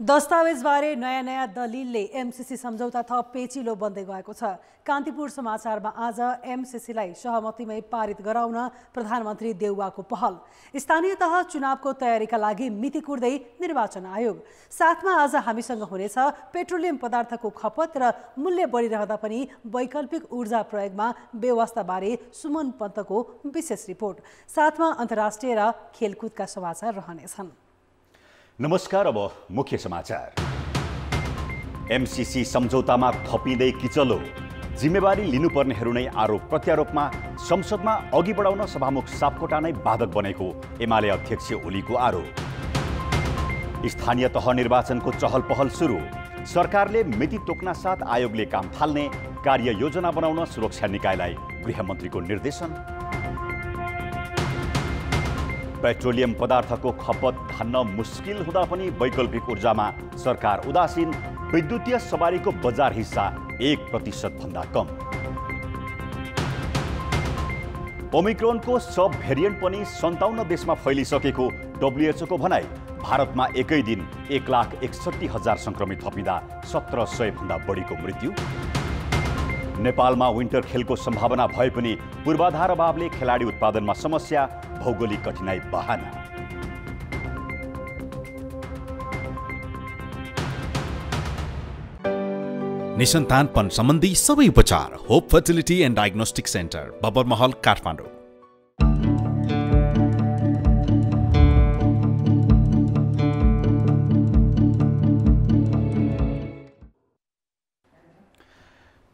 दस्तावेजबारे नयाँ दलिलले एमसीसी सम्झौता थप पेचिलो बन्दै गएको छ। कान्तिपुर समाचारमा आज एमसीसीलाई सहमतिमै पारित गराउन प्रधानमन्त्री देउवाको पहल। स्थानीय तह चुनावको तयारीका लागि मिति कुर्दै निर्वाचन आयोग। साथमा आज हामीसँग हुनेछ पेट्रोलियम पदार्थको खपत र मूल्य बढिरहँदा पनि वैकल्पिक ऊर्जा प्रयोगमा व्यवस्थाबारे सुमन पन्तको विशेष रिपोर्ट। साथमा अन्तर्राष्ट्रिय र खेलकुदका समाचार रहनेछन्। नमस्कार। अब मुख्य समाचार। एमसीसी सम्झौतामा थपिँदै किचलो। जिम्मेवारी लिनुपर्नेहरू नै आरोप प्रत्यारोपमा संसदमा अघि बढाउन सभामुख सापकोटा नै बाधक बनेको एमाले अध्यक्ष ओलीको आरोप। स्थानीय तह निर्वाचनको चहल पहल सुरु। सरकारले मिति तोक्न साथ आयोगले काम थाल्ने, कार्य योजना बनाउन सुरक्षा निकायलाई गृहमन्त्रीको निर्देशन। पेट्रोलियम पदार्थको खपत भन्न मुस्किल हुँदा पनि वैकल्पिक ऊर्जामा सरकार उदासीन। विद्युतीय सवारीको बजार हिस्सा 1% भन्दा कम। ओमिक्रोनको सब भेरिएन्ट पनि 57 देशमा फैलिसकेको WHO को भनाई। भारतमा एकै दिन 1,61,000 संक्रमित थपिँदा 1700 भन्दा बढीको मृत्यु। नेपालमा विन्टर खेलको सम्भावना भए पनि पूर्वाधार अभावले खेलाडी उत्पादनमा समस्या, भौगोलिक कठिनाई बहाना। निसन्तानपन सम्बन्धी सबै उपचार hope fertility and diagnostic centre, Babarmahal, Kathmandu.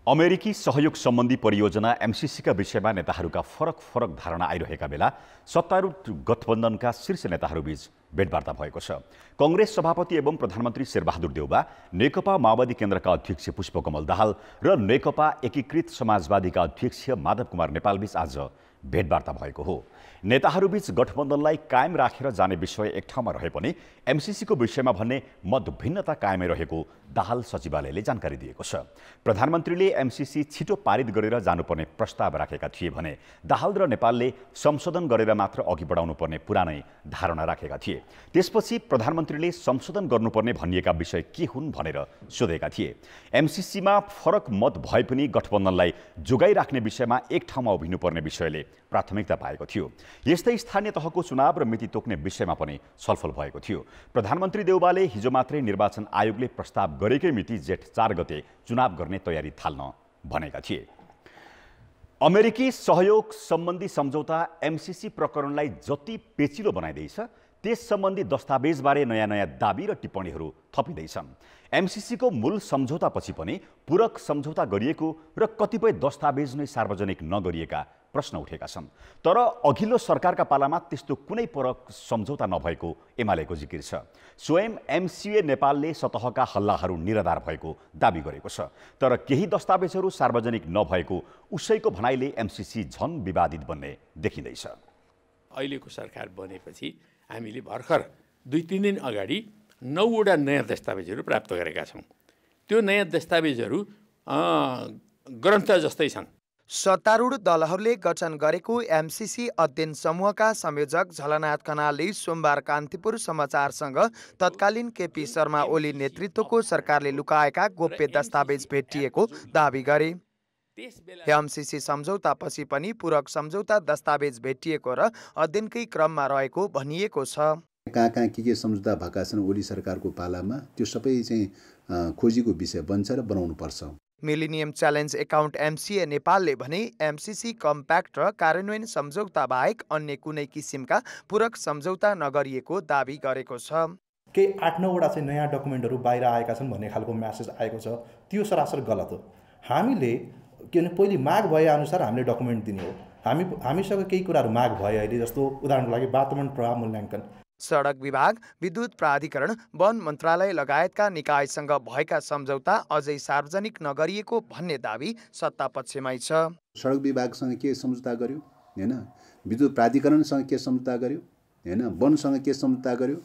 अमेरिकी सहयोग सम्बन्धी परियोजना एमसीसीका विषयमा नेताहरूका फरक धारणा आइरहेका बेला सत्तारूढ गठबन्धनका शीर्ष नेताहरूबीच भेटवार्ता भएको छ। कांग्रेस सभापति एवं प्रधानमन्त्री शेरबहादुर देउवा, नेकपा माओवादी केन्द्रका अध्यक्ष पुष्पकमल दाहाल र नेकपा एकीकृत समाजवादीका अध्यक्ष माधव कुमार नेपालबीच आज भेटवार्ता भएको हो। नेताहरूबीच गठबन्धनलाई कायम राखेर जाने विषय एक ठाउँमा रहे पनि एमसीसीको विषयमा भन्ने मतभिन्नता कायमै रहेको दाहाल सचिवालयले जानकारी दिएको छ। प्रधानमन्त्रीले एमसीसी छिटो पारित गरेर जानुपर्ने प्रस्ताव राखेका थिए भने दाहाल र नेपालले संशोधन गरेर मात्र अघि बढाउनुपर्ने पुरानै धारणा राखेका थिए। त्यसपछि प्रधानमन्त्रीले संशोधन गर्नुपर्ने भनिएका विषय के हुन् भनेर सोधेका थिए। एमसीसीमा फरक मत भए पनि गठबन्धनलाई जोगाइराख्ने विषयमा एक ठाउँमा उभिनुपर्ने विषयले प्राथमिकता पाएको थियो। यस्तै स्थानीय तहको चुनाव र मिति तोक्ने विषयमा पनि छलफल भएको थियो। प्रधानमन्त्री देउवाले हिजो मात्रै निर्वाचन आयोगले प्रस्ताव गरेकै मिति जेठ 4 गते चुनाव गर्ने तयारी थाल्न भनेका थिए। अमेरिकी सहयोग सम्बन्धी सम्झौता एमसीसी प्रकरणलाई जति पेचिलो बनाइदैछ त्यस सम्बन्धी दस्तावेजबारे नयाँ दाबी र टिप्पणीहरू थपिँदैछन्। एमसीसीको मूल सम्झौतापछि पनि पूरक सम्झौता गरिएको र कतिपय दस्तावेज नै सार्वजनिक नगरिएका प्रश्न उठेका छन्। तर अघिल्लो सरकारका पालामा त्यस्तो कुनै पूरक सम्झौता नभएको एमालेको जिकिर छ। स्वयं एमसीए नेपालले सतहका हल्लाहरू निराधार भएको दाबी गरेको छ। तर केही दस्तावेजहरू सार्वजनिक नभएको उसैको भनाइले एमसीसी झन विवादित बन्ने देखिँदैछ। अहिलेको सरकार बनेपछि हामीले भर्खर 2-3 दिन अगाडि 9वटा नयाँ दस्तावेजहरू प्राप्त गरेका छौँ। त्यो नयाँ दस्तावेजहरू ग्रन्थ जस्तै छन्। सत्तारूढ दलहरूले गठन गरेको एमसीसी अध्ययन समूहका संयोजक झलनाथ खनालले सोमबार कान्तिपुर समाचारसँग तत्कालीन केपी शर्मा ओली नेतृत्वको सरकारले लुकाएका गोप्य दस्तावेज भेटिएको दावी गरे। एमसीसी सम्झौतापछि पनि पूरक सम्झौता दस्तावेज भेटिएको र अध्ययनकै क्रममा रहेको भनिएको छ। कहाँ के सम्झौता भएका छन् ओली सरकारको पालामा त्यो सबै चाहिँ खोजीको विषय बन्छ र बनाउनु पर्छ। मिलेनियम च्यालेन्ज एकाउन्ट एमसीए नेपालले भने एमसीसी कम्प्याक्ट र कार्यान्वयन सम्झौता बाहेक अन्य कुनै किसिमका पूरक सम्झौता नगरिएको दावी गरेको छ। केही 8-9वटा चाहिँ नयाँ डकुमेन्टहरू बाहिर आएका छन् भन्ने खालको म्यासेज आएको छ। त्यो सरासर गलत हो। हामीले किनभने पहिले माग भए अनुसार हामीले डकुमेन्ट दिने हो। हामीसँग केही कुराहरू माग भए अहिले, जस्तो उदाहरणको लागि वातावरण प्रभाव मूल्याङ्कन, सडक विभाग, विद्युत प्राधिकरण, वन मन्त्रालय लगायतका निकायसँग भएका सम्झौता अझै सार्वजनिक नगरिएको भन्ने दावी सत्तापक्षमै छ। सडक विभागसँग के सम्झौता गर्यो हैन, विद्युत प्राधिकरणसँग के सम्झौता गर्यो हैन, वनसँग के सम्झौता गर्यो,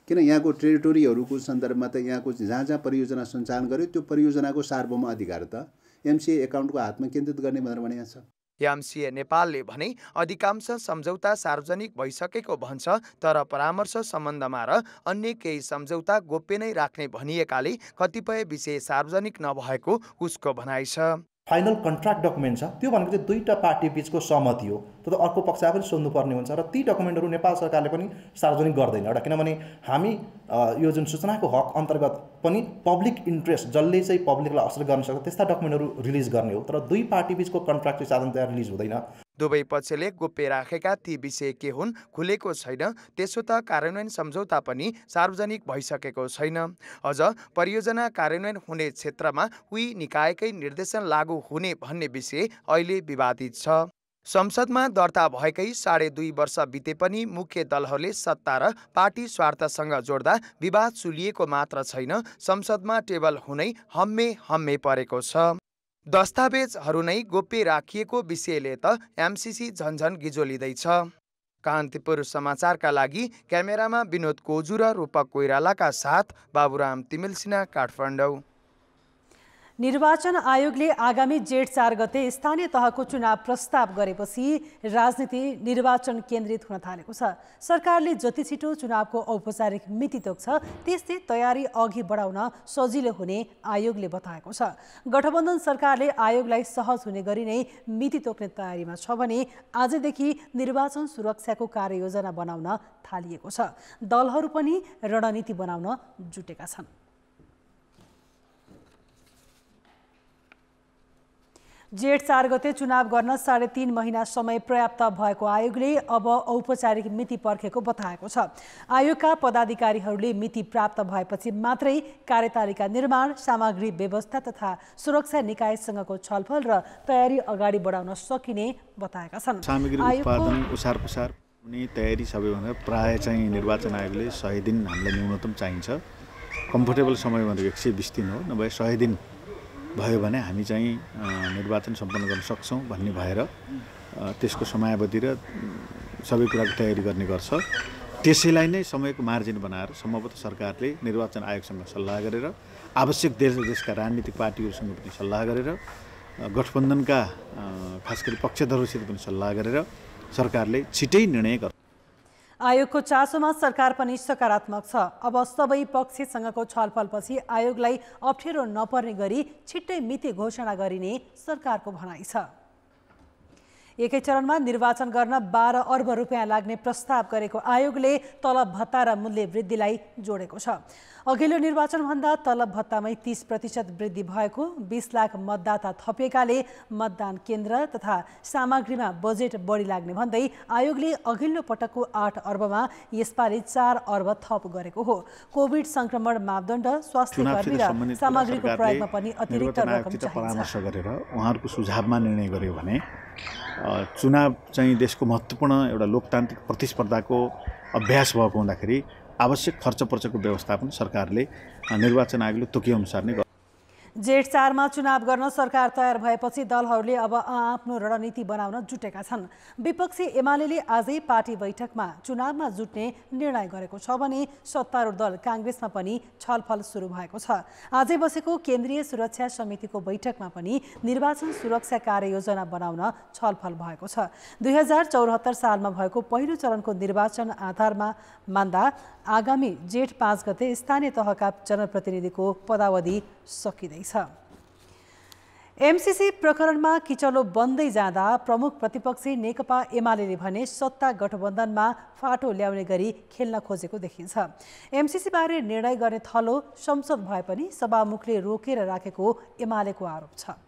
किन यहाँको टेरिटोरीहरूको सन्दर्भमा त यहाँको जहाँ परियोजना सञ्चालन गर्यो त्यो परियोजनाको सार्वभौम अधिकार त एमसीए एकाउन्टको हातमा केन्द्रित गर्ने भनेर भनेको छ। एमसिए नेपालले भने अधिकांश सम्झौता सार्वजनिक भइसकेको भन्छ, तर परामर्श सम्बन्धमा र अन्य केही सम्झौता गोप्य नै राख्ने भनिएकाले कतिपय विषय सार्वजनिक नभएको उसको भनाइ छ। फाइनल कन्ट्र्याक्ट डकुमेन्ट छ, त्यो भनेको चाहिँ दुईटा पार्टी बिचको सहमति हो, त्यो त अर्को पक्षलाई पनि सोध्नुपर्ने हुन्छ र ती डकुमेन्टहरू नेपाल सरकारले पनि सार्वजनिक गर्दैन एउटा, किनभने हामी यो जुन सूचनाको हक अन्तर्गत पनि पब्लिक इन्ट्रेस्ट जसले चाहिँ पब्लिकलाई असर गर्न सक्छ त्यस्ता डकुमेन्टहरू रिलिज गर्ने हो, तर दुई पार्टी बिचको कन्ट्र्याक्ट चाहिँ साधारणतया रिलिज हुँदैन। दुवै पक्षले गोप्य राखेका ती विषय के हुन् खुलेको छैन, त्यसो त कार्यान्वयन सम्झौता पनि सार्वजनिक भइसकेको छैन। अझ परियोजना कार्यान्वयन हुने क्षेत्रमा उही निकायकै निर्देशन लागू हुने भन्ने विषय अहिले विवादित छ। संसदमा दर्ता भएकै 2.5 वर्ष बिते पनि मुख्य दलहरूले सत्ता र पार्टी स्वार्थसँग जोड्दा विवाद सुलिएको मात्र छैन, संसदमा टेबल हुनै हम्मे परेको छ। दस्तावेजहरू नै गोप्य राखिएको विषयले त एमसिसी झन्झन गिजोलिँदैछ। कान्तिपुर समाचारका लागि क्यामेरामा विनोद कोजु र रूपक कोइरालाका साथ बाबुराम तिमिल सिन्हा, काठमाडौँ। निर्वाचन आयोगले आगामी जेठ 4 गते स्थानीय तहको चुनाव प्रस्ताव गरेपछि राजनीति निर्वाचन केन्द्रित हुन थालेको छ। सरकारले जति छिटो चुनावको औपचारिक मिति तोक्छ त्यस्तै तयारी अघि बढाउन सजिलो हुने आयोगले बताएको छ। गठबन्धन सरकारले आयोगलाई सहज हुने गरी नै मिति तोक्ने तयारीमा छ भने आजदेखि निर्वाचन सुरक्षाको कार्ययोजना बनाउन थालिएको छ। दलहरू पनि रणनीति बनाउन जुटेका छन्। जेठ 4 गते चुनाव गर्न 3.5 महिना समय पर्याप्त भएको आयोगले अब औपचारिक मिति पर्खेको बताएको छ। आयोगका पदाधिकारीहरूले मिति प्राप्त भएपछि मात्रै कार्यतालिका निर्माण, सामग्री व्यवस्था तथा सुरक्षा निकायसँगको छलफल र तयारी अगाडि बढाउन सकिने बताएका छन्। सामग्री उत्पादन, उसार पुसार हुने तयारी सबैभन्दा प्राय चाहिँ निर्वाचन आयोगले 100 दिन हामीलाई न्यूनतम चाहिन्छ। कम्फर्टेबल समय भनेको 120 दिन हो, नभए 100 दिन भयो भने हामी चाहिँ निर्वाचन सम्पन्न गर्न सक्छौँ भन्ने भएर त्यसको समयावधि र सबै कुराको तयारी गर्ने गर्छ। त्यसैलाई नै समयको मार्जिन बनाएर सम्भवतः सरकारले निर्वाचन आयोगसँग सल्लाह गरेर आवश्यक देशका राजनीतिक पार्टीहरूसँग पनि सल्लाह गरेर गठबन्धनका खास गरी पक्षधरहरूसित पनि सल्लाह गरेर सरकारले छिटै निर्णय गर्छ। आयोगको चासोमा सरकार पनि सकारात्मक छ। अब सबै पक्षसँगको छलफलपछि आयोगलाई अप्ठ्यारो नपर्ने गरी छिट्टै मिति घोषणा गरिने सरकारको भनाइ छ। एकै चरणमा निर्वाचन गर्न 12 अर्ब रुपियाँ लाग्ने प्रस्ताव गरेको आयोगले तलब भत्ता र मूल्य वृद्धिलाई जोडेको छ। अघिल्लो निर्वाचनभन्दा तलब भत्तामै 30% वृद्धि भएको, 20 लाख मतदाता थपिएकाले मतदान केन्द्र तथा सामग्रीमा बजेट बढी लाग्ने भन्दै आयोगले अघिल्लो पटकको 8 अर्बमा यसपालि 4 अर्ब थप गरेको हो। कोभिड संक्रमण मापदण्ड, स्वास्थ्य कर्मी र सामग्रीको प्रयोगमा पनि अतिरिक्त रकम चाहिन्छ। परामर्श गरेर उहाँहरूको सुझावमा निर्णय गर्यो भने चुनाव चाहिँ देशको महत्त्वपूर्ण एउटा लोकतान्त्रिक प्रतिस्पर्धाको अभ्यास भएको हुँदाखेरि आवश्यक खर्चपर्चको व्यवस्थापन सरकारले निर्वाचन आयोगले तोकेअनुसार नै गर्छ। जेठ 4 मा चुनाव गर्न सरकार तयार भएपछि दलहरूले अब आफ्नो रणनीति बनाउन जुटेका छन्। विपक्षी एमाले आजै पार्टी बैठकमा चुनावमा जुट्ने निर्णय गरेको छ भने सत्तारूढ दल काङ्ग्रेसमा पनि छलफल सुरु भएको छ। आजै बसेको केन्द्रीय सुरक्षा समितिको बैठकमा पनि निर्वाचन सुरक्षा कार्ययोजना बनाउन छलफल भएको छ। 2074 सालमा भएको पहिलो चरणको निर्वाचन आधारमा मान्दा आगामी जेठ 5 गते स्थानीय तहका जनप्रतिनिधिको पदावधि सकिँदैछ। एमसीसी प्रकरणमा किचलो बन्दै जाँदा प्रमुख प्रतिपक्षी नेकपा एमाले भने सत्ता गठबन्धनमा फाटो ल्याउने गरी खेल्न खोजेको देखिन्छ। एमसीसीबारे निर्णय गर्ने थलो संसद भए पनि सभामुखले रोकेर राखेको एमालेको आरोप छ।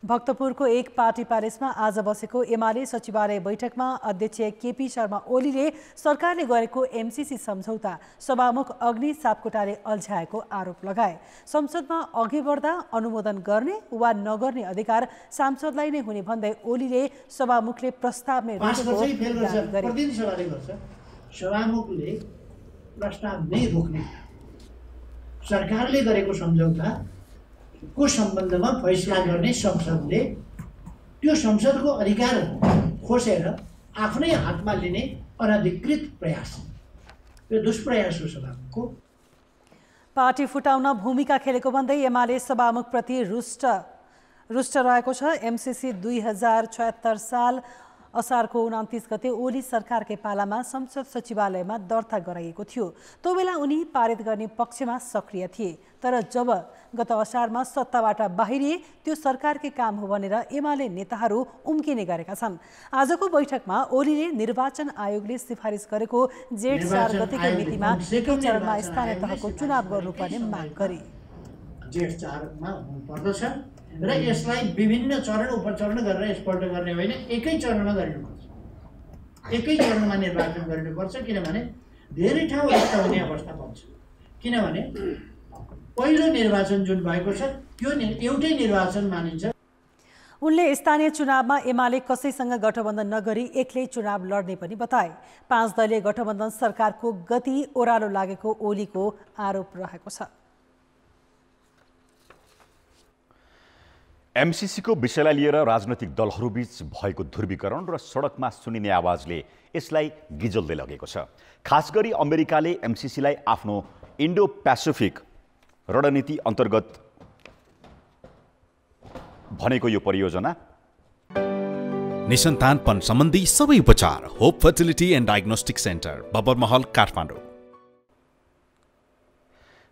भक्तपुरको एक पार्टी प्यालेसमा आज बसेको एमाले सचिवालय बैठकमा अध्यक्ष केपी शर्मा ओलीले सरकारले गरेको एमसीसी सम्झौता सभामुख अग्नि सापकोटाले अल्झाएको आरोप लगाए। संसदमा अघि बढ्दा अनुमोदन गर्ने वा नगर्ने अधिकार सांसदलाई नै हुने भन्दै ओलीले सभामुखले प्रस्ताव नै सभामुखले प्रस्ताव नै रोक्ने सरकारले गरेको सम्झौता को सम्बन्धमा फैसला गर्ने संसदले त्यो संसदको अधिकार खोसेर आफ्नै हातमा लिने अनधिकृत प्रयास, यो दुष्प्रयास हो सभामुखको। पार्टी फुटाउन भूमिका खेलेको भन्दै एमाले सभामुखप्रति रुष्ट रहेको छ। एमसीसी 2076 साल असारको 29 गते ओली सरकारकै पालामा संसद सचिवालयमा दर्ता गराइएको थियो। त्यो बेला उनी पारित गर्ने पक्षमा सक्रिय थिए, तर जब गत असारमा सत्ताबाट बाहिरिए त्यो सरकारकै काम हो भनेर एमाले नेताहरू उम्किने गरेका छन्। आजको बैठकमा ओलीले निर्वाचन आयोगले सिफारिस गरेको जेठ 4 गतेको मितिमा एकै चरणमा स्थानीय तहको चुनाव गर्नुपर्ने माग गरे। जेठ 4 मा हुनुपर्दछ र यसलाई विभिन्न चरण उपचरण गरेर यसपल्ट गर्ने होइन, एकै चरणमा गरिनुपर्छ। एकै चरणमा निर्वाचन गरिनुपर्छ, किनभने धेरै ठाउँ रिक्त हुने अवस्था पर्छ। किनभने पहिलो निर्वाचन जुन भएको छ त्यो एउटै निर्वाचन मानिन्छ। उनले स्थानीय चुनावमा एमाले कसैसँग गठबन्धन नगरी एक्लै चुनाव लड्ने पनि बताए। 5 दलीय गठबन्धन सरकारको गति ओह्रालो लागेको ओलीको आरोप रहेको छ। एमसीसीको विषयलाई लिएर राजनैतिक दलहरूबीच भएको ध्रुवीकरण र सडकमा सुनिने आवाजले यसलाई गिजल्दै लगेको छ। खास गरी अमेरिकाले एमसीसीलाई आफ्नो इन्डो पेसिफिक रणनीति अन्तर्गत भनेको यो परियोजना निसन्तानपन सम्बन्धी सबै उपचार hope fertility and diagnostic centre Babarmahal Kathmandu.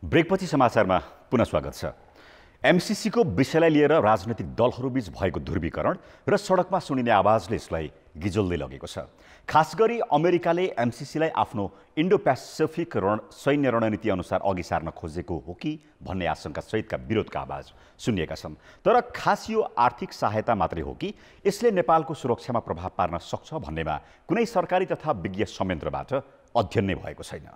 ब्रेकपछि समाचारमा पुनः स्वागत छ। एमसीसीको विषयलाई लिएर राजनैतिक दलहरूबीच भएको ध्रुवीकरण र सडकमा सुनिने आवाजले यसलाई गिजल्दै लगेको छ। खास गरी अमेरिकाले एमसीसीलाई आफ्नो इन्डो पेसिफिक सैन्य रणनीति अनुसार अघि सार्न खोजेको हो कि भन्ने आशंका सहितका विरोधका आवाज सुनिएका छन्। तर खास यो आर्थिक सहायता मात्रै हो कि यसले नेपालको सुरक्षामा प्रभाव पार्न सक्छ भन्नेमा कुनै सरकारी तथा विज्ञ संयन्त्रबाट अध्ययन नै भएको छैन।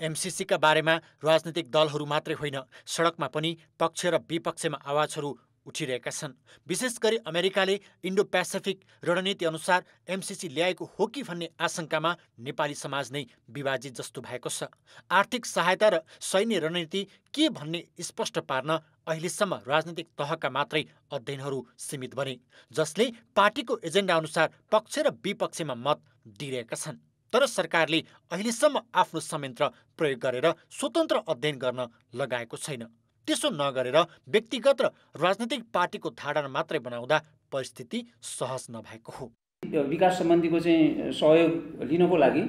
एमसीसीका बारेमा राजनीतिक दलहरू मात्रै होइन, सडकमा पनि पक्ष र विपक्षमा आवाजहरू उठिरहेका छन्। विशेष गरी अमेरिकाले इन्डो पेसिफिक रणनीति अनुसार एमसीसी ल्याएको हो कि भन्ने आशंकामा नेपाली समाज नै विभाजित जस्तो भएको छ। आर्थिक सहायता र सैन्य रणनीति के भन्ने स्पष्ट पार्न अहिलेसम्म राजनीतिक तहका मात्रै अध्ययनहरू सीमित बने, जसले पार्टीको एजेन्डा अनुसार पक्ष र विपक्षमा मत दिइरहेका छन्। तर सरकारले अहिलेसम्म आफ्नो संयन्त्र प्रयोग गरेर स्वतन्त्र अध्ययन गर्न लगाएको छैन। त्यसो नगरेर व्यक्तिगत र राजनैतिक पार्टीको धारणा मात्रै बनाउँदा परिस्थिति सहज नभएको हो। विकास सम्बन्धीको चाहिँ सहयोग लिनको लागि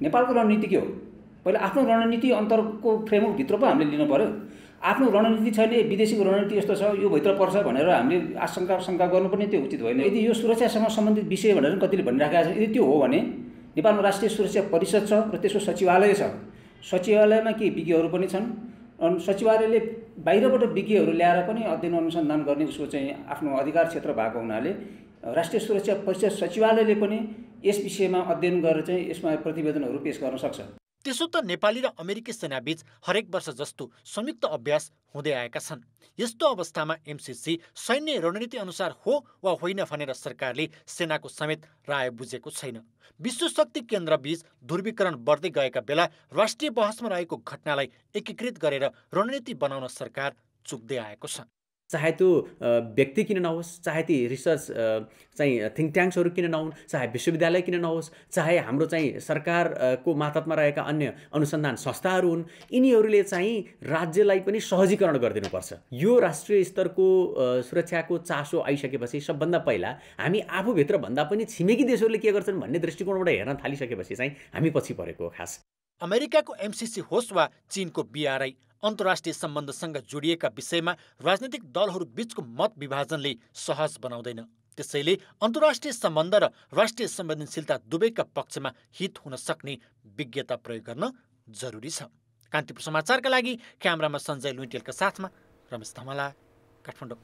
नेपालको रणनीति के हो? पहिला आफ्नो रणनीति अन्तरको फ्रेमवर्कभित्र पो हामीले लिनु पर्यो। आफ्नो रणनीति छैन, विदेशीको रणनीति यस्तो छ, यो भित्र पर्छ भनेर हामीले शङ्का गर्नु पनि त्यो उचित होइन। यदि यो सुरक्षासँग सम्बन्धित विषय भनेर कतिले भनिराखेका छ, यदि त्यो हो भने नेपालमा राष्ट्रिय सुरक्षा परिषद छ र त्यसको सचिवालय छ। सचिवालयमा के विज्ञहरू पनि छन्। सचिवालयले बाहिरबाट विज्ञहरू ल्याएर पनि अध्ययन अनुसन्धान गर्ने उसको चाहिँ आफ्नो अधिकार क्षेत्र भएको हुनाले राष्ट्रिय सुरक्षा परिषद सचिवालयले पनि यस विषयमा अध्ययन गरेर चाहिँ यसमा प्रतिवेदनहरू पेश गर्न सक्छ। त्यसो त नेपाली र अमेरिकी सेनाबीच हरेक वर्ष जस्तो संयुक्त अभ्यास हुँदै आएका छन्। यस्तो अवस्थामा एमसीसी सैन्य रणनीति अनुसार हो वा होइन भनेर सरकारले सेनाको समेत राय बुझेको छैन। विश्वशक्ति केन्द्रबीच ध्रुवीकरण बढ्दै गएका बेला राष्ट्रिय बहसमा रहेको घटनालाई एकीकृत गरेर रणनीति बनाउन सरकार चुक्दै आएको छ। चाहे त्यो व्यक्ति किन नहोस्, चाहे ती रिसर्च चाहिँ थिङ्क ट्याङ्क्सहरू किन नहुन्, चाहे विश्वविद्यालय किन नहोस्, चाहे हाम्रो चाहिँ सरकारको मातहतमा रहेका अन्य अनुसन्धान संस्थाहरू हुन्, यिनीहरूले चाहिँ राज्यलाई पनि सहजीकरण गरिदिनुपर्छ। यो राष्ट्रिय स्तरको सुरक्षाको चासो आइसकेपछि सबभन्दा पहिला हामी आफूभित्र भन्दा पनि छिमेकी देशहरूले के गर्छन् भन्ने दृष्टिकोणबाट हेर्न थालिसकेपछि चाहिँ हामी पछि परेको खास। अमेरिकाको एमसीसी होस् वा चीनको बीआरआई अन्तर्राष्ट्रिय सम्बन्धसँग जोडिएका विषयमा राजनीतिक दलहरू बीचको मत विभाजनले सहज बनाउँदैन। त्यसैले अन्तर्राष्ट्रिय सम्बन्ध र राष्ट्रिय संवेदनशीलता दुवैका पक्षमा हित हुन सक्ने विज्ञता प्रयोग गर्न जरुरी छ। कान्तिपुर समाचारका लागि क्यामेरामा सञ्जय लुइटेलका साथमा रमेश धमला, काठमाडौँ।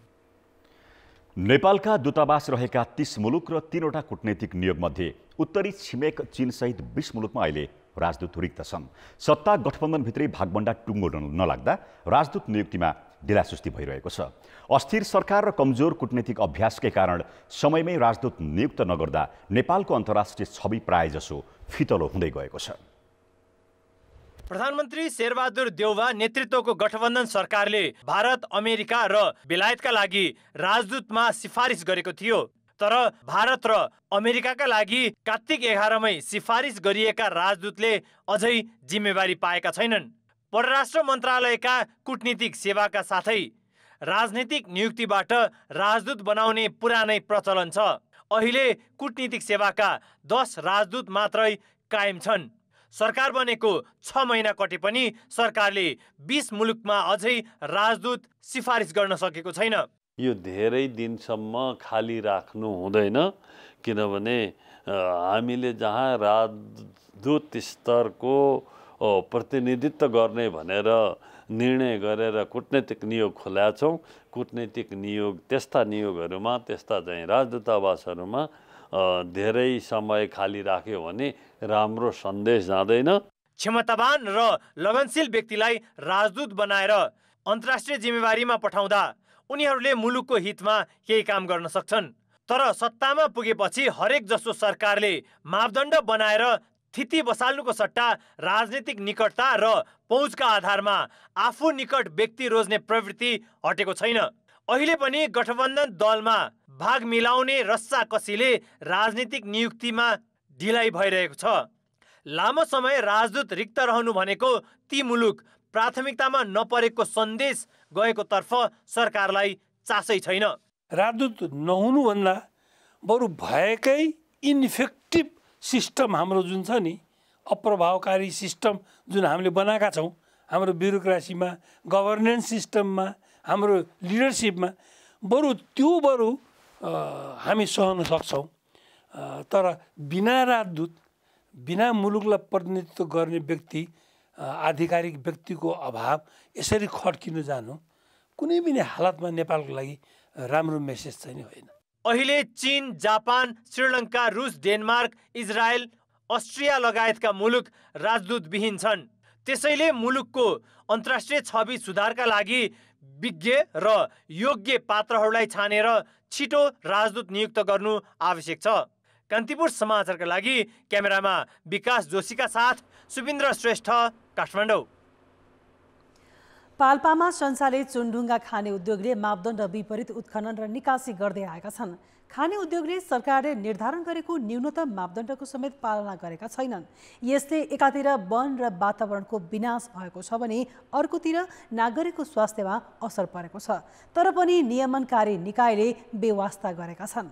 नेपालका दूतावास रहेका 30 मुलुक र 3वटा कूटनैतिक नियोगमध्ये उत्तरी छिमेक चीनसहित 20 मुलुकमा अहिले राजदूत रिक्त छन्। सत्ता गठबन्धनभित्रै भागबण्डा टुङ्गो नलाग्दा राजदूत नियुक्तिमा ढिलासुस्ती भइरहेको छ। अस्थिर सरकार र कमजोर कूटनैतिक अभ्यासकै कारण समयमै राजदूत नियुक्त नगर्दा नेपालको अन्तर्राष्ट्रिय छवि प्रायजसो फितलो हुँदै गएको छ। प्रधानमन्त्री शेरबहादुर देउवा नेतृत्वको गठबन्धन सरकारले भारत, अमेरिका र बेलायतका लागि राजदूतमा सिफारिस गरेको थियो। तर भारत र अमेरिकाका लागि कार्तिक 11मै सिफारिस गरिएका राजदूतले अझै जिम्मेवारी पाएका छैनन्। परराष्ट्र मन्त्रालयका कूटनीतिक सेवाका साथै राजनीतिक नियुक्तिबाट राजदूत बनाउने पुरानै प्रचलन छ। अहिले कूटनीतिक सेवाका 10 राजदूत मात्रै कायम छन्। सरकार बनेको 6 महिना कटे पनि सरकारले 20 मुलुकमा अझै राजदूत सिफारिस गर्न सकेको छैन। यो धेरै दिनसम्म खाली राख्नु हुँदैन, किनभने हामीले जहाँ राजदूत स्तरको प्रतिनिधित्व गर्ने भनेर निर्णय गरेर कूटनीतिक नियोग खोलेका छौँ। कूटनीतिक नियोग त्यस्ता नियोगहरूमा, त्यस्ता चाहिँ राजदूतावासहरूमा धेरै समय खाली राख्यो भने राम्रो सन्देश जाँदैन। क्षमतावान र लगनशील व्यक्तिलाई राजदूत बनाएर अन्तर्राष्ट्रिय जिम्मेवारीमा पठाउँदा उनीहरूले मुलुकको हितमा केही काम गर्न सक्छन्। तर सत्तामा पुगेपछि हरेक जसो सरकारले मापदण्ड बनाएर स्थिति बसाल्नुको सट्टा राजनीतिक निकटता र पहुँचका आधारमा आफू निकट व्यक्ति रोज्ने प्रवृत्ति हटेको छैन। अहिले पनि गठबन्धन दलमा भाग मिलाउने रस्साकसीले राजनीतिक नियुक्तिमा ढिलाइ भइरहेको छ। लामो समय राजदूत रिक्त रहनु भनेको ती मुलुक प्राथमिकतामा नपरेको सन्देश गएको तर्फ सरकारलाई चासै छैन। राजदूत नहुनुभन्दा बरु भएकै इनइफेक्टिभ सिस्टम हाम्रो जुन छ नि, अप्रभावकारी सिस्टम जुन हामीले बनाएका छौँ, हाम्रो ब्युरोक्रेसीमा, गभर्नेन्स सिस्टममा, हाम्रो लिडरसिपमा, बरु हामी सहन सक्छौँ। तर बिना राजदूत, बिना मुलुकलाई प्रतिनिधित्व गर्ने व्यक्ति, आधिकारिक व्यक्तिको अभाव यसरी खड्किन जानु कुनै पनि हालतमा नेपालको लागि राम्रो मेसेज चाहिँ होइन। अहिले चीन, जापान, श्रीलङ्का, रुस, डेनमार्क, इजरायल, अस्ट्रिया लगायतका मुलुक राजदूतविहीन छन्। त्यसैले मुलुकको अन्तर्राष्ट्रिय छवि सुधारका लागि विज्ञ र योग्य पात्रहरूलाई छानेर छिटो राजदूत नियुक्त गर्नु आवश्यक छ। कान्तिपुर समाचारका लागि क्यामेरामा विकास जोशीका साथ सुबिन्द्र श्रेष्ठ, काठमाडौँ। पाल्पामा संसारले चुनढुङ्गा खाने उद्योगले मापदण्ड विपरीत उत्खनन र निकासी गर्दै आएका छन्। खाने उद्योगले सरकारले निर्धारण गरेको न्यूनतम मापदण्डको समेत पालना गरेका छैनन्। यसले एकातिर वन र वातावरणको विनाश भएको छ भने अर्कोतिर नागरिकको स्वास्थ्यमा असर परेको छ। तर पनि नियमनकारी निकायले बेवास्ता गरेका छन्।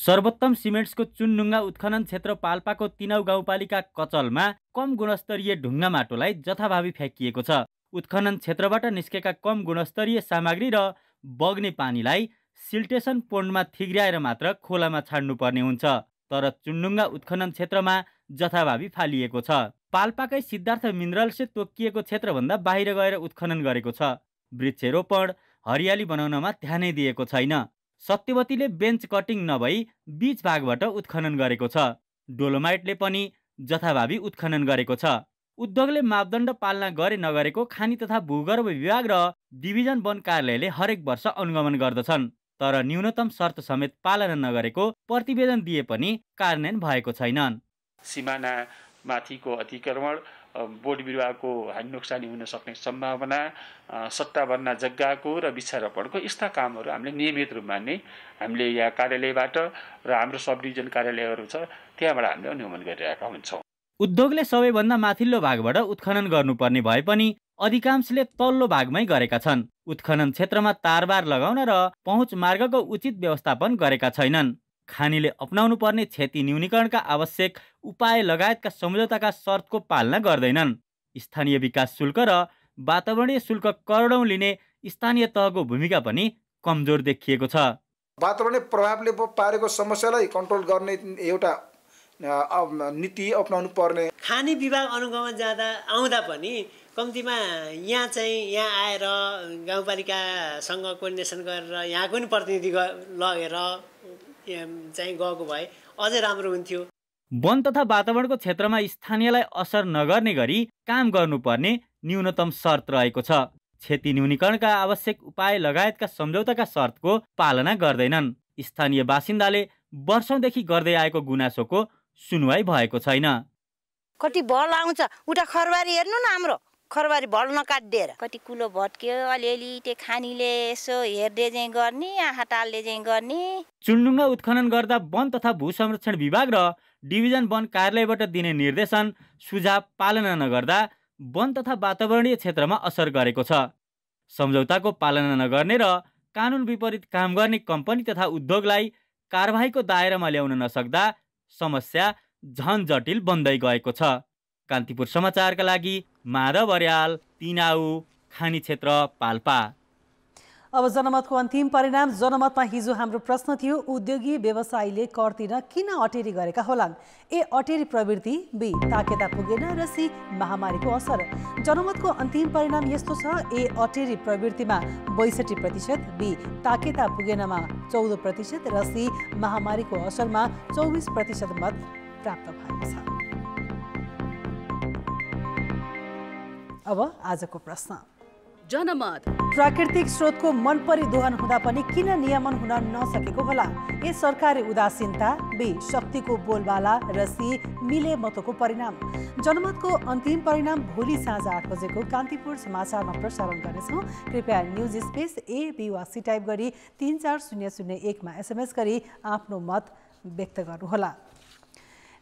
सर्वोत्तम सिमेन्ट्सको चुनढुङ्गा उत्खनन क्षेत्र पाल्पाको 3औं गाउँपालिका कचलमा कम गुणस्तरीय ढुङ्गा माटोलाई जथाभावी फ्याँकिएको छ। उत्खनन क्षेत्रबाट निस्केका कम गुणस्तरीय सामग्री र बग्ने पानीलाई सिल्टेसन पोन्डमा थिग्र्याएर मात्र खोलामा छाड्नुपर्ने हुन्छ। तर चुनढुङ्गा उत्खनन क्षेत्रमा जथाभावी फालिएको छ। पाल्पाकै सिद्धार्थ मिनरल्सले तोकिएको क्षेत्रभन्दा बाहिर गएर उत्खनन गरेको छ। वृक्षरोपण, हरियाली बनाउनमा ध्यानै दिएको छैन। सत्यवतीले बेन्च कटिङ नभई बीच भागबाट उत्खनन गरेको छ। डोलोमाइटले पनि जथाभावी उत्खनन गरेको छ। उद्योगले मापदण्ड पालना गरे नगरेको खानी तथा भूगर्भ विभाग र डिभिजन वन कार्यालयले हरेक वर्ष अनुगमन गर्दछन्। तर न्यूनतम शर्त समेत पालना नगरेको प्रतिवेदन दिए पनि कार्यान्वयन भएको छैनन्। सीमानामाथिको अतिक्रमण, बोट बिरुवाको हानि नोक्सानी हुन सक्ने सम्भावना, सट्टा बन्ना जग्गाको र वृक्षारोपणको यस्ता कामहरू हामीले नियमित रूपमा नै हामीले यहाँ कार्यालयबाट र हाम्रो सब डिभिजन कार्यालयहरू छ त्यहाँबाट हामीले अनुगमन गरिरहेका हुन्छौँ। उद्योगले सबैभन्दा माथिल्लो भागबाट उत्खनन गर्नुपर्ने भए पनि अधिकांशले तल्लो भागमै गरेका छन्। उत्खनन क्षेत्रमा तारबार लगाउन र पहुँच मार्गको उचित व्यवस्थापन गरेका छैनन्। खानीले अपनाउनु पर्ने क्षति न्यूनीकरणका आवश्यक उपाय लगायतका सम्झौताका शर्तको पालना गर्दैनन्। स्थानीय विकास शुल्क र वातावरणीय शुल्क करोडौँ लिने स्थानीय तहको भूमिका पनि कमजोर देखिएको छ। वातावरणीय प्रभावले पारेको समस्यालाई कन्ट्रोल गर्ने एउटा नीति अपनाउनु पर्ने। खानी विभाग अनुगमन आउँदा पनि कम्तीमा यहाँ आएर गाउँपालिकासँग कोर्डिनेसन गरेर यहाँको पनि प्रतिनिधि लगेर गएको भए अझै राम्रो हुन्थ्यो। वन तथा वातावरणको क्षेत्रमा स्थानीयलाई असर नगर्ने गरी काम गर्नुपर्ने न्यूनतम शर्त रहेको छ। क्षति न्यूनीकरणका आवश्यक उपाय लगायतका सम्झौताका शर्तको पालना गर्दैनन्। स्थानीय बासिन्दाले वर्षौंदेखि गर्दै आएको गुनासोको सुनवाई भएको छैन। कति भल आउँछ उता खरबारी हेर्नु न, हाम्रो खरबारी भल नकाटिदिएर कति कुलो भट्क्यो, अलिअलि त्यो खानीले यसो हेर्दै चाहिँ गर्ने, आँखा टाल्दै चाहिँ गर्ने। चुनढुङ्गा उत्खनन गर्दा वन तथा भू संरक्षण विभाग र डिभिजन वन कार्यालयबाट दिने निर्देशन सुझाव पालना नगर्दा वन तथा वातावरणीय क्षेत्रमा असर गरेको छ। सम्झौताको पालना नगर्ने र कानुन विपरीत काम गर्ने कम्पनी तथा उद्योगलाई कारबाहीको दायरामा ल्याउन नसक्दा समस्या झन जटिल बन्दै गएको छ। कान्तिपुर समाचारका लागि माधव अर्याल, तिनाउ, खानी क्षेत्र, पाल्पा। अब जनमतको अन्तिम परिणाम। जनमतमा हिजो हाम्रो प्रश्न थियो, उद्योगी व्यवसायीले कर तिर्न किन अटेरी गरेका होलान्? ए अटेरी प्रवृत्ति, बी ताकेता पुगेन र सी महामारीको असर। जनमतको अन्तिम परिणाम यस्तो छ, ए अटेरी प्रवृत्तिमा 62%, बी ताकेता पुगेनमा 14% र सी महामारीको असरमा 24% मत प्राप्त भएको छ। अब आजको प्रश्न। जनमत प्राकृतिक स्रोतको मनपरी दोहन हुँदा पनि किन नियमन हुन नसकेको होला? ए सरकारी उदासीनता, बी शक्तिको बोलबाला र सी मिले मतको परिणाम। जनमतको अन्तिम परिणाम भोलि साँझ 8 बजेको कान्तिपुर समाचारमा प्रसारण गर्नेछौँ। कृपया न्युज स्पेस ए बी वा सी टाइप गरी 34001 मा SMS गरी आफ्नो मत व्यक्त गर्नुहोला।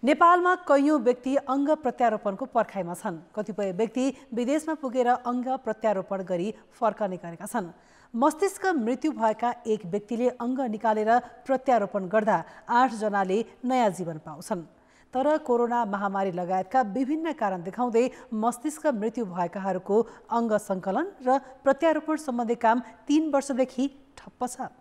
नेपालमा कैयौं व्यक्ति अङ्ग प्रत्यारोपणको पर्खाइमा छन्। कतिपय व्यक्ति विदेशमा पुगेर अङ्ग प्रत्यारोपण गरी फर्कने गरेका छन्। मस्तिष्क मृत्यु भएका एक व्यक्तिले अङ्ग निकालेर प्रत्यारोपण गर्दा 8 जनाले नयाँ जीवन पाउँछन्। तर कोरोना महामारी लगायतका विभिन्न कारण देखाउँदै मस्तिष्क मृत्यु भएकाहरूको अङ्ग सङ्कलन र प्रत्यारोपण सम्बन्धी काम 3 वर्षदेखि ठप्प छ।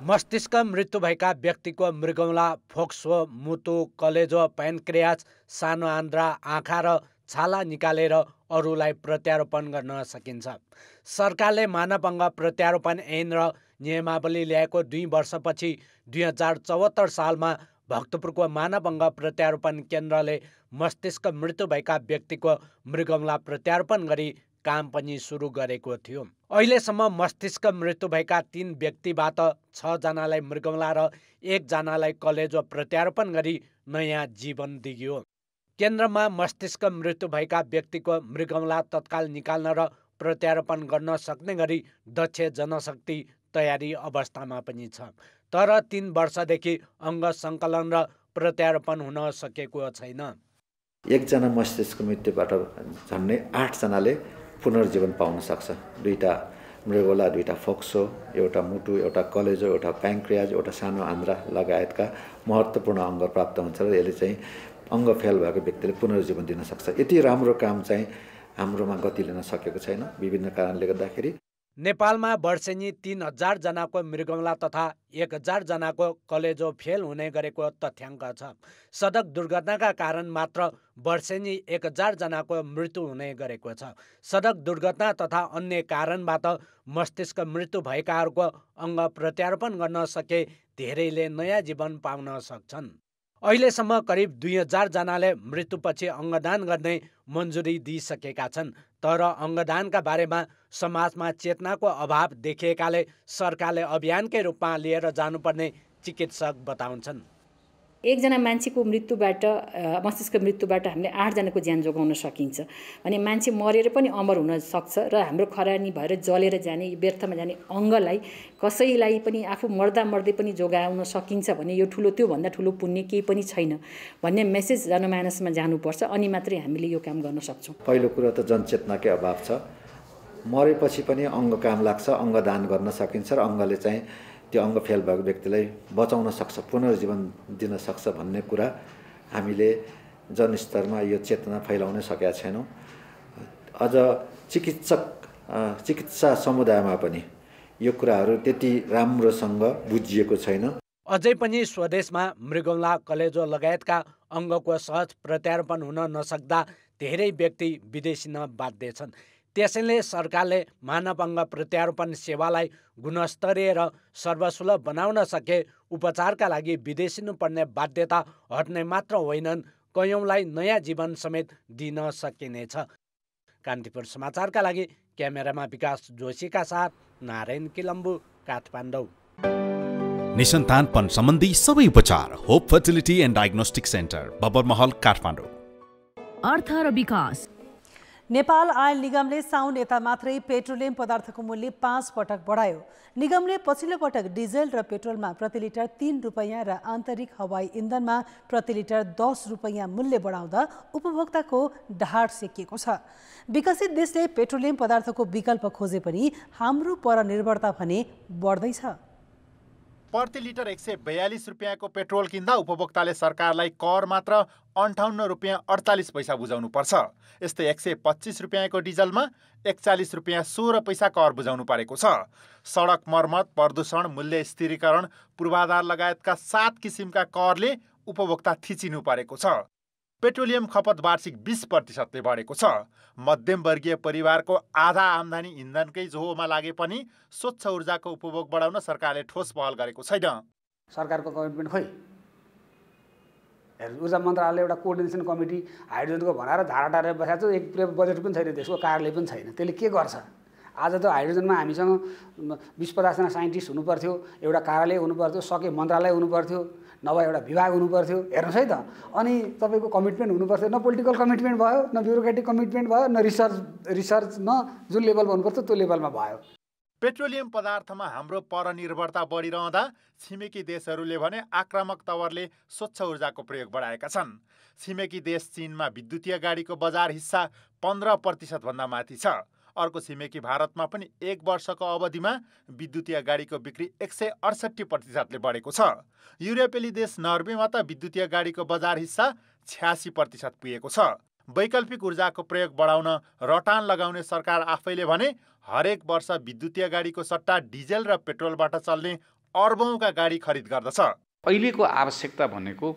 मस्तिष्क मृत्यु भएका व्यक्तिको मृगौला, फोक्सो, मुटु, कलेजो, प्यानक्रियास, सानो आन्द्रा, आँखा र छाला निकालेर अरूलाई प्रत्यारोपण गर्न सकिन्छ। सरकारले मानव अङ्ग प्रत्यारोपण ऐन र नियमावली ल्याएको 2 वर्षपछि 2074 सालमा भक्तपुरको मानव अङ्ग प्रत्यारोपण केन्द्रले मस्तिष्क मृत्यु भएका व्यक्तिको मृगौला प्रत्यारोपण गरी काम पनि सुरु गरेको थियो। अहिलेसम्म मस्तिष्क मृत्यु भएका 3 व्यक्तिबाट 6 जनालाई मृगौला र 1 जनालाई कलेजो प्रत्यारोपण गरी नयाँ जीवन दिइयो। केन्द्रमा मस्तिष्क मृत्यु भएका व्यक्तिको मृगौला तत्काल निकाल्न र प्रत्यारोपण गर्न सक्ने गरी दक्ष जनशक्ति तयारी अवस्थामा पनि छ। तर 3 वर्षदेखि अङ्ग सङ्कलन र प्रत्यारोपण हुन सकेको छैन। 1 जना मस्तिष्क मृत्युबाट झन्डै 8 जनाले पुनर्जीवन पाउन सक्छ। 2टा मृगौला, 2टा फोक्सो, एउटा मुटु, एउटा कलेजो, एउटा प्यानक्रियाज, एउटा सानो आन्द्रा लगायतका महत्त्वपूर्ण अङ्ग प्राप्त हुन्छ र यसले चाहिँ अङ्ग फेल भएको व्यक्तिले पुनर्जीवन दिन सक्छ। यति राम्रो काम चाहिँ हाम्रोमा गति लिन सकेको छैन विभिन्न कारणले गर्दाखेरि। नेपालमा वर्षेनी 3000 जनाको मृगौला तथा 1000 जनाको कलेजो फेल हुने गरेको तथ्याङ्क छ। सडक दुर्घटनाका कारण मात्र वर्षेनी 1000 जनाको मृत्यु हुने गरेको छ। सडक दुर्घटना तथा अन्य कारणबाट मस्तिष्क मृत्यु भएकाहरूको अङ्ग प्रत्यारोपण गर्न सके धेरैले नयाँ जीवन पाउन सक्छन्। अहिलेसम्म करिब 2000 जनाले मृत्युपछि अङ्गदान गर्ने मन्जुरी दिइसकेका छन्। तर अङ्गदानका बारेमा समाजमा चेतनाको अभाव देखिएकाले सरकारले अभियानकै रूपमा लिएर जानुपर्ने चिकित्सक बताउँछन्। एकजना मान्छेको मृत्युबाट मस्तिष्क मृत्युबाट हामीले 8 जनाको ज्यान जोगाउन सकिन्छ भने मान्छे मरेर पनि अमर हुन सक्छ र हाम्रो खरानी भएर जलेर जाने व्यर्थमा जाने अङ्गलाई कसैलाई पनि आफू मर्दा मर्दै पनि जोगाउन सकिन्छ भने यो त्योभन्दा ठुलो पुण्य केही पनि छैन भन्ने मेसेज जनमानसमा जानुपर्छ। अनि मात्रै हामीले यो काम गर्न सक्छौँ। पहिलो कुरो त जनचेतनाकै अभाव छ। मरेपछि पनि अङ्ग काम लाग्छ, अङ्ग दान गर्न सकिन्छ र अङ्गले चाहिँ त्यो अङ्ग फेल भएको व्यक्तिलाई बचाउन सक्छ, पुनर्जीवन दिन सक्छ भन्ने कुरा हामीले जनस्तरमा यो चेतना फैलाउन सकेका छैनौँ। अझ चिकित्सा समुदायमा पनि यो कुराहरू त्यति राम्रोसँग बुझिएको छैन। अझै पनि स्वदेशमा मृगौला, कलेजो लगायतका अङ्गको सहज प्रत्यारोपण हुन नसक्दा धेरै व्यक्ति विदेशिन बाध्य छन्। त्यसैले सरकारले मानव अङ्ग प्रत्यारोपण सेवालाई गुणस्तरीय र सर्वसुलभ बनाउन सके उपचारका लागि विदेशिनुपर्ने बाध्यता हट्ने मात्र होइनन्, कयौँलाई नयाँ जीवन समेत दिन सकिनेछ। कान्तिपुर समाचारका लागि क्यामेरामा विकास जोशीका साथ नारायण किलम्बु, काठमाडौँ। निसन्तानपन सम्बन्धी सबै उपचार hope fertility and diagnostic centre, Babarmahal, Kathmandu. अर्थ र विकास। नेपाल आयल निगमले साउन यता मात्रै पेट्रोलियम पदार्थको मूल्य 5 पटक बढायो। निगमले पछिल्लो पटक डिजेल र पेट्रोलमा प्रति लिटर 3 रुपैयाँ र आन्तरिक हवाई इन्धनमा प्रति लिटर 10 रुपैयाँ मूल्य बढाउँदा उपभोक्ताको ढाड सेकिएको छ। विकसित देशले पेट्रोलियम पदार्थको विकल्प खोजे पनि हाम्रो परनिर्भरता भने बढ्दैछ। प्रति लिटर 142 रुपियाँको पेट्रोल किन्दा उपभोक्ताले सरकारलाई कर मात्र 58 रुपियाँ 48 पैसा बुझाउनु पर्छ। यस्तै 125 रुपियाँको डिजलमा 41 रुपियाँ 16 पैसा कर बुझाउनु परेको छ। सडक मर्मत, प्रदूषण, मूल्य स्थिरीकरण, पूर्वाधार लगायतका 7 किसिमका करले उपभोक्ता थिचिनु परेको छ। पेट्रोलियम खपत वार्षिक 20% बढेको छ। मध्यमवर्गीय परिवारको आधा आम्दानी इन्धनकै जोहोमा लागे पनि स्वच्छ ऊर्जाको उपभोग बढाउन सरकारले ठोस पहल गरेको छैन। सरकारको कमिटमेन्ट खोइ, ऊर्जा मन्त्रालयले एउटा कोअर्डिनेसन कमिटी हाइड्रोजनको भनेर धारा टारेर बसेको छ। एक बजेट पनि छैन, त्यसको कार्यालय पनि छैन। त्यसले के गर्छ? आज त हाइड्रोजनमा हामीसँग 20-50 जना साइन्टिस्ट हुनुपर्थ्यो, एउटा कार्यालय हुनुपर्थ्यो, सके मन्त्रालय हुनुपर्थ्यो, नभए एउटा विभाग हुनुपर्थ्यो। हेर्नुहोस् है त, अनि तपाईँको कमिटमेन्ट हुनुपर्थ्यो। न पोलिटिकल कमिटमेन्ट भयो, न ब्युरोक्रेटिक कमिटमेन्ट भयो, न रिसर्च न जुन लेभलमा हुनुपर्छ त्यो लेभलमा भयो। पेट्रोलियम पदार्थमा हाम्रो परनिर्भरता बढिरहँदा छिमेकी देशहरूले भने आक्रामक तवरले स्वच्छ ऊर्जाको प्रयोग बढाएका छन्। छिमेकी देश चीनमा विद्युतीय गाडीको बजार हिस्सा 15% भन्दा माथि छ। अर्को छिमेकी भारतमा पनि 1 वर्षको अवधिमा विद्युतीय गाडीको बिक्री 168% बढेको छ। युरोपेली देश नर्वेमा त विद्युतीय गाडीको बजार हिस्सा 86% पुगेको छ। वैकल्पिक ऊर्जाको प्रयोग बढाउन रटान लगाउने सरकार आफैले भने हरेक वर्ष विद्युतीय गाडीको सट्टा डिजेल र पेट्रोलबाट चल्ने अर्बौंका गाडी खरिद गर्दछ। अहिलेको आवश्यकता भनेको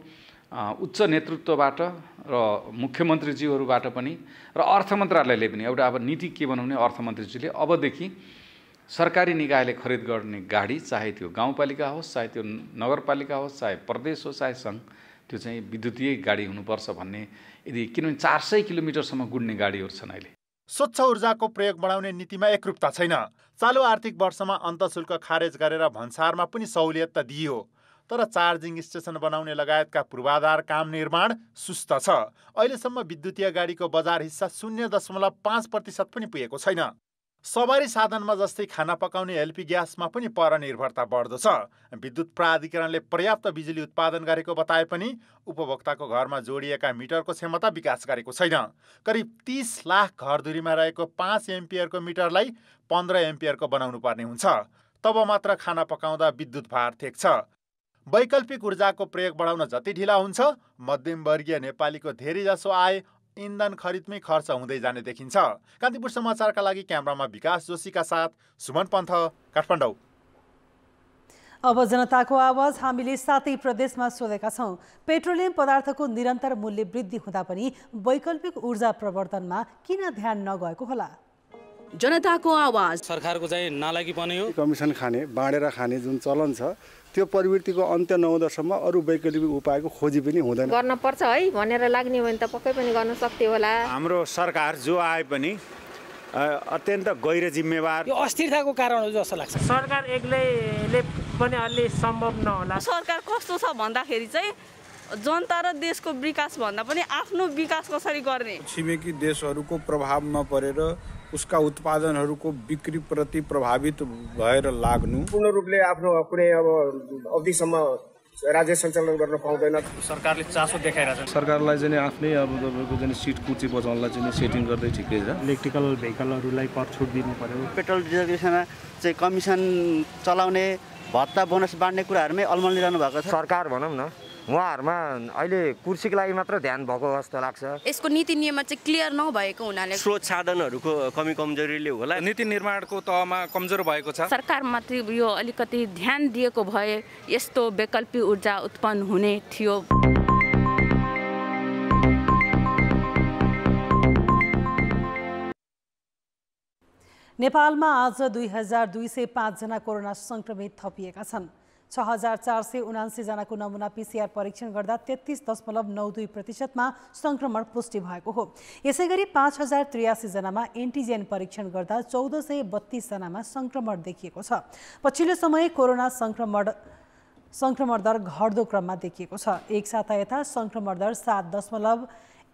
उच्च नेतृत्वबाट र मुख्यमन्त्रीज्यूहरूबाट पनि र अर्थ मन्त्रालयले पनि एउटा अब नीति के बनाउने अर्थमन्त्रीज्यूले अबदेखि सरकारी निकायले खरिद गर्ने गाडी, चाहे त्यो गाउँपालिका होस्, चाहे त्यो नगरपालिका होस्, चाहे प्रदेश होस्, चाहे सङ्घ, त्यो चाहिँ विद्युतीय गाडी हुनुपर्छ भन्ने। यदि किनभने 400 किलोमिटरसम्म गुड्ने गाडीहरू छन्। अहिले स्वच्छ ऊर्जाको प्रयोग बढाउने नीतिमा एकरूपता छैन। चालु आर्थिक वर्षमा अन्तशुल्क खारेज गरेर भन्सारमा पनि सहुलियत त दिइयो, तर चार्जिङ स्टेसन बनाउने लगायतका पूर्वाधार काम निर्माण सुस्त छ। अहिलेसम्म विद्युतीय गाडीको बजार हिस्सा 0.5% पनि पुगेको छैन। सवारी साधनमा जस्तै खाना पकाउने एलपी ग्यासमा पनि परनिर्भरता बढ्दो छ। विद्युत प्राधिकरणले पर्याप्त बिजुली उत्पादन गरेको बताए पनि उपभोक्ताको घरमा जोडिएका मिटरको क्षमता विकास गरेको छैन। करिब 30 लाख घरधुरीमा रहेको 5 एम्पियरको मिटरलाई 15 एम्पियरको बनाउनु पर्ने हुन्छ। तब मात्र खाना पकाउँदा विद्युत भार थेक्छ। वैकल्पिक ऊर्जाको प्रयोग बढाउन जति ढिला हुन्छ, मध्यमवर्गीय नेपालीको धेरैजसो आय इन्धन खरिदमै खर्च हुँदै जाने देखिन्छ। कान्तिपुर समाचारका लागि क्यामेरामा विकास जोशीका साथ सुमन पन्थ, काठमाडौँ। अब जनताको आवाज हामीले 7 प्रदेशमा सोधेका छौं। पेट्रोलियम पदार्थको निरन्तर मूल्य वृद्धि हुँदा पनि वैकल्पिक ऊर्जा प्रवर्धनमा किन ध्यान नगएको होला? जनताको आवाज। सरकारको चाहिँ नालायकी बन्यो। कमिसन खाने, बाँडेर खाने जुन चलन छ, त्यो प्रवृत्तिको अन्त्य नहुँदासम्म अरू वैकल्पिक उपायको खोजी पनि हुँदैन। गर्न पर्छ है भनेर लाग्ने हो भने त पक्कै पनि गर्न सक्थ्यो होला। हाम्रो सरकार जो आए पनि अत्यन्त गैर जिम्मेवार, यो अस्थिरताको कारण हो जस्तो लाग्छ। सरकार एक्लैले पनि अलि सम्भव नहोला। सरकार कस्तो छ भन्दाखेरि चाहिँ जनता र देशको विकास भन्दा पनि आफ्नो विकास कसरी गर्ने। छिमेकी देशहरूको प्रभावमा परेर उसका उत्पादनहरूको बिक्री प्रति प्रभावित भएर लाग्नु, पूर्ण रूपले आफ्नो कुनै अब अवधिसम्म राज्य सञ्चालन गर्न पाउँदैन। सरकारले चासो देखाइरहेछ। सरकारलाई चाहिँ आफ्नै अब तपाईँको चाहिँ सिट कुर्सी बचाउनलाई चाहिँ सेटिङ गर्दै ठिकै छ। इलेक्ट्रिकल भेहिकलहरूलाई कर छुट दिनु पर्यो। पेट्रोल डिजलमा चाहिँ कमिसन चलाउने, भत्ता बोनस बाँड्ने कुराहरूमै अल्मलिरहनु भएको छ। सरकार भनौँ न, उहाँहरूमा अहिले कुर्सीको लागि मात्र ध्यान भएको जस्तो लाग्छ। यसको नीति नियममा चाहिँ क्लियर नभएको हुनाले स्रोत साधनहरूको कमी कमजोरीले होला। नीति निर्माणको तहमा कमजोर भएको छ। सरकार मात्रै यो अलिकति ध्यान दिएको भए यस्तो वैकल्पिक ऊर्जा उत्पन्न हुने थियो। नेपालमा आज 2205 जना कोरोना संक्रमित थपिएका छन्। 6479 जनाको नमुना पीसीआर परीक्षण गर्दा 33.92% संक्रमण पुष्टि भएको हो। यसैगरी 5083 जनामा एन्टिजेन परीक्षण गर्दा 1432 जनामा संक्रमण देखिएको छ। पछिल्लो समय कोरोना संक्रमण दर घट्दो क्रममा देखिएको छ। एक साता यता संक्रमण दर 7.1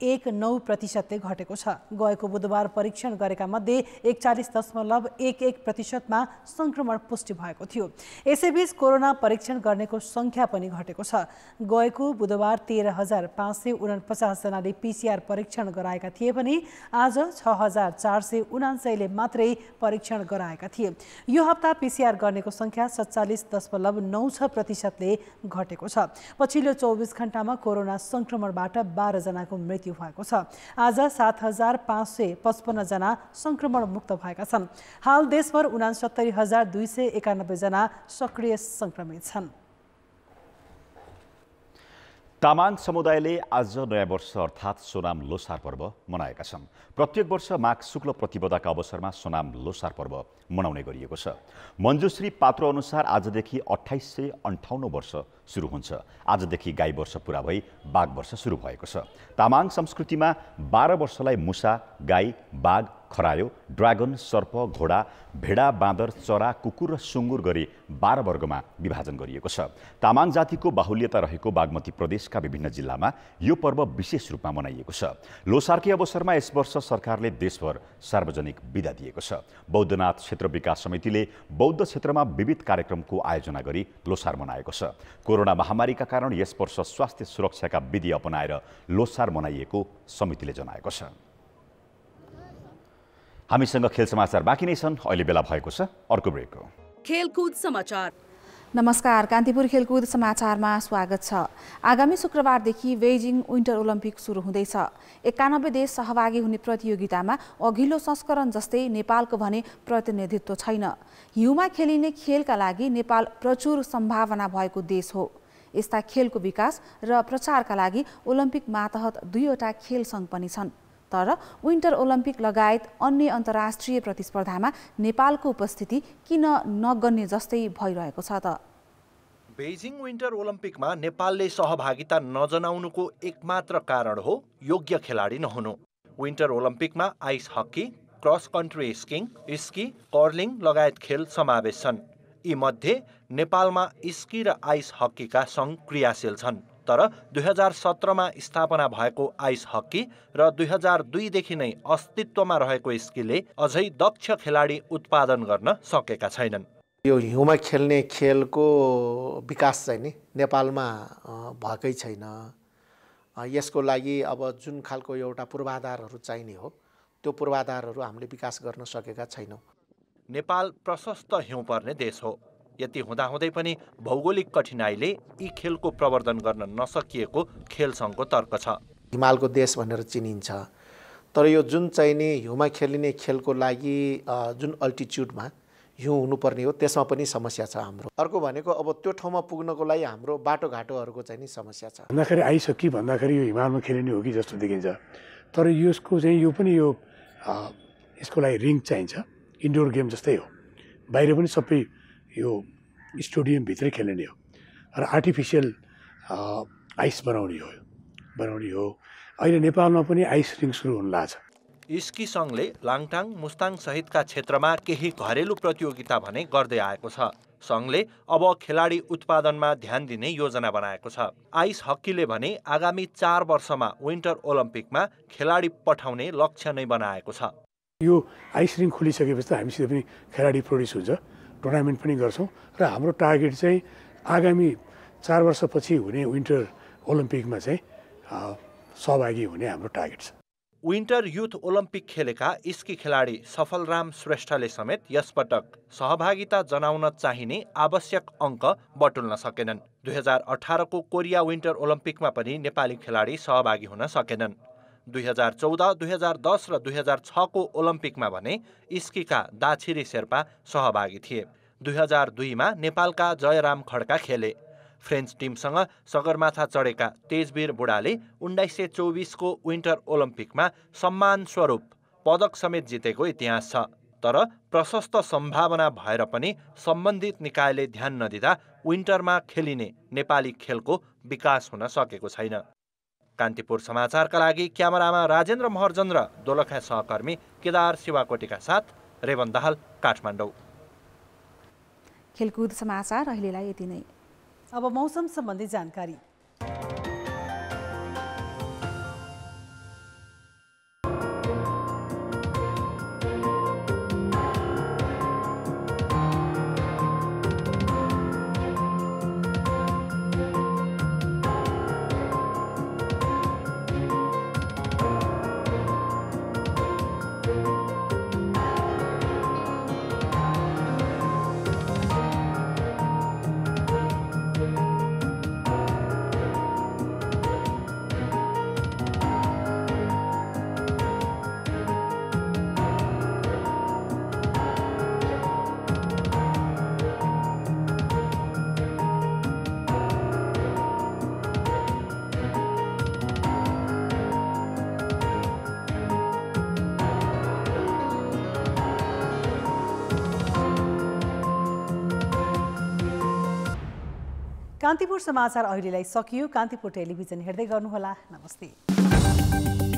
19% घटेको छ। गएको बुधबार परीक्षण गरेका मध्ये 41.11% संक्रमण पुष्टि भएको थियो। यसैबीच कोरोना परीक्षण गर्नेको संख्या पनि घटेको छ। गएको बुधबार 13,549 जनाले PCR परीक्षण गराएका थिए भने आज 6,479 ले मात्रै परीक्षण गराएका थिए। यो हप्ता PCR गर्नेको संख्या 47.96% ले घटेको छ। पछिल्लो 24 घण्टामा कोरोना संक्रमणबाट 12 जनाको मृत्यु भएको छ। आज 7,555 जना संक्रमण मुक्त भएका छन्। हाल देशभर 69,291 जना सक्रिय संक्रमित छन्। तामाङ समुदायले आज नयाँ वर्ष अर्थात् सोनाम लोसार पर्व मनाएका छन्। प्रत्येक वर्ष माघ शुक्ल प्रतिपदाका अवसरमा सोनाम लोसार पर्व मनाउने गरिएको छ। मञ्जुश्री पात्रो अनुसार आजदेखि 2858 वर्ष सुरु हुन्छ। आजदेखि गाई वर्ष पुरा भई बाघ वर्ष सुरु भएको छ। तामाङ संस्कृतिमा 12 वर्षलाई मुसा, गाई, बाघ, खरायो, ड्रागन, सर्प, घोडा, भेडा, बाँदर, चरा, कुकुर र सुँगुर गरी 12 वर्गमा विभाजन गरिएको छ। तामाङ जातिको बाहुल्यता रहेको बागमती प्रदेशका विभिन्न जिल्लामा यो पर्व विशेष रूपमा मनाइएको छ। लोसारकै अवसरमा यस वर्ष सरकारले देशभर सार्वजनिक बिदा दिएको छ। बौद्धनाथ क्षेत्र विकास समितिले बौद्ध क्षेत्रमा विविध कार्यक्रमको आयोजना गरी लोसार मनाएको छ। कोरोना महामारीका कारण यस वर्ष स्वास्थ्य सुरक्षाका विधि अपनाएर लोसार मनाइएको समितिले जनाएको छ। हामीसँग खेल समाचार बाँकी नै छन्। अहिले बेला भएको छ अर्को ब्रेकको। खेलकुद समाचार। नमस्कार, कान्तिपुर खेलकुद समाचारमा स्वागत छ। आगामी शुक्रबारदेखि बेजिङ विन्टर ओलम्पिक सुरु हुँदैछ। 91 देश सहभागी हुने प्रतियोगितामा अघिल्लो संस्करण जस्तै नेपालको भने प्रतिनिधित्व छैन। हिउँमा खेलिने खेलका लागि नेपाल प्रचुर सम्भावना भएको देश हो। यस्ता खेलको विकास र प्रचारका लागि ओलम्पिक मातहत 2वटा खेल सङ्घ पनि छन्। तर विन्टर ओलम्पिक लगायत अन्य अन्तर्राष्ट्रिय प्रतिस्पर्धामा नेपालको उपस्थिति किन नगन्ने जस्तै भइरहेको छ त? बेजिङ विन्टर ओलम्पिकमा नेपालले सहभागिता नजनाउनुको एकमात्र कारण हो योग्य खेलाडी नहुनु। विन्टर ओलम्पिकमा ice hockey, cross country skiing, ski, curling लगायत खेल समावेश छन्। यी मध्ये नेपालमा स्की र आइस हकीका सङ्घ क्रियाशील छन्। तर 2017मा स्थापना भएको आइस हकी र 2002 देखि नै अस्तित्वमा रहेको स्कीले अझै दक्ष खेलाडी उत्पादन गर्न सकेका छैनन्। यो हिउँमा खेल्ने खेलको विकास चाहिँ नि नेपालमा भएकै छैन। यसको लागि अब जुन खालको एउटा पूर्वाधारहरू चाहिने हो त्यो पूर्वाधारहरू हामीले विकास गर्न सकेका छैनौँ। नेपाल प्रशस्त हिउँ पर्ने देश हो। यति हुँदाहुँदै पनि भौगोलिक कठिनाइले यी खेलको प्रवर्धन गर्न नसकिएको खेल सङ्घको तर्क छ। हिमालको देश भनेर चिनिन्छ, तर यो जुन चाहिने हिउँमा खेलिने खेलको लागि जुन अल्टिच्युडमा हिउँ हुनुपर्ने हो त्यसमा पनि समस्या छ हाम्रो। अर्को भनेको अब त्यो ठाउँमा पुग्नको लागि हाम्रो बाटोघाटोहरूको चाहिँ नि समस्या छ। भन्दाखेरि आइस हकी भन्दाखेरि यो हिमालमा खेलिने हो कि जस्तो देखिन्छ, तर यसको चाहिँ यो पनि यो यसको लागि रिङ चाहिन्छ। इन्डोर गेम जस्तै हो, बाहिर पनि सबै यो स्टेडियमभित्रै खेल्ने हो र आर्टिफिसियल आइस बनाउने हो। अहिले नेपालमा पनि आइस रिङ सुरु हुन लाग्छ। स्की सङ्घले लाङटाङ, मुस्ताङ सहितका क्षेत्रमा केही घरेलु प्रतियोगिता भने गर्दै आएको छ। सङ्घले अब खेलाडी उत्पादनमा ध्यान दिने योजना बनाएको छ। आइस हकीले भने आगामी 4 वर्षमा विन्टर ओलम्पिकमा खेलाडी पठाउने लक्ष्य नै बनाएको छ। यो आइस रिङ खोलिसकेपछि त हामीसित पनि खेलाडी प्रोड्युस हुन्छ, टुर्नामेन्ट पनि गर्छौँ र हाम्रो टार्गेट चाहिँ आगामी 4 वर्षपछि हुने विन्टर ओलम्पिकमा चाहिँ सहभागी हुने हाम्रो टार्गेट छ। विन्टर युथ ओलम्पिक खेलेका स्की खेलाडी सफलराम श्रेष्ठले समेत यसपटक सहभागिता जनाउन चाहिने आवश्यक अङ्क बटुल्न सकेनन्। 2018 को कोरिया विन्टर ओलम्पिकमा पनि नेपाली खेलाडी सहभागी हुन सकेनन्। 2014, 2010 र 2006 को ओलम्पिकमा भने स्कीका दाछिरी शेर्पा सहभागी थिए। 2002 मा नेपालका जयराम खड्का खेले। फ्रेन्च टिमसँग सगरमाथा चढेका तेजवीर बुढाले 1924 को विन्टर ओलम्पिकमा सम्मान स्वरूप पदक समेत जितेको इतिहास छ। तर प्रशस्त सम्भावना भएर पनि सम्बन्धित निकायले ध्यान नदिँदा विन्टरमा खेलिने नेपाली खेलको विकास हुन सकेको छैन। कान्तिपुर समाचारका लागि क्यामेरामा राजेन्द्र महर्जन र दोलखा सहकर्मी केदार शिवाकोटीका साथ रेवन दाहाल, काठमाडौँ। खेलकुद समाचार अहिलेलाई यति नै। अब मौसम सम्बन्धी जानकारी। कान्तिपुर समाचार अहिलेलाई सकियो। कान्तिपुर टेलिभिजन हेर्दै गर्नुहोला। नमस्ते।